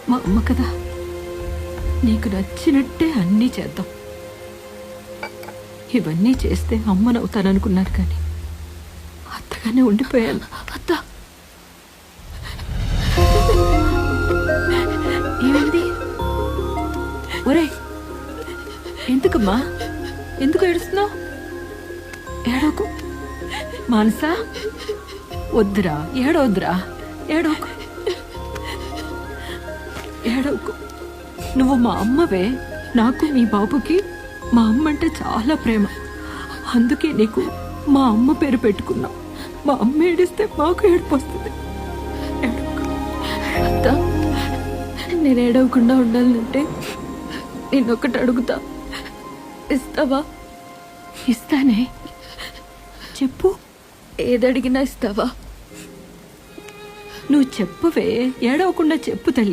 మా అమ్మ కదా, నీకు నచ్చినట్టే అన్నీ చేద్దాం. ఇవన్నీ చేస్తే అమ్మనవుతాననుకున్నాను, కానీ అత్తగానే ఉండిపోయాను. అత్త, ఏమైంది? ఒరే, ఎందుకమ్మా, ఎందుకు ఏడుస్తున్నావు? ఏడవకు మానసా, వద్దురా, ఏడవద్దురా, ఏడవకు, ఏడవకు. నువ్వు మా అమ్మవే. నాకు మీ బాబుకి మా అమ్మ అంటే చాలా ప్రేమ. అందుకే నీకు మా అమ్మ పేరు పెట్టుకున్నాం. మా అమ్మ ఏడిస్తే మాకు ఏడుపు వస్తుంది. అత్త, నేను ఏడవకుండా ఉండాలంటే నిన్నొక్కటి అడుగుతా, ఇస్తావా? ఇస్తానే, చెప్పు. ఏదడిగినా ఇస్తావా? నువ్వు చెప్పవే, ఏడవకుండా చెప్పు తల్లి.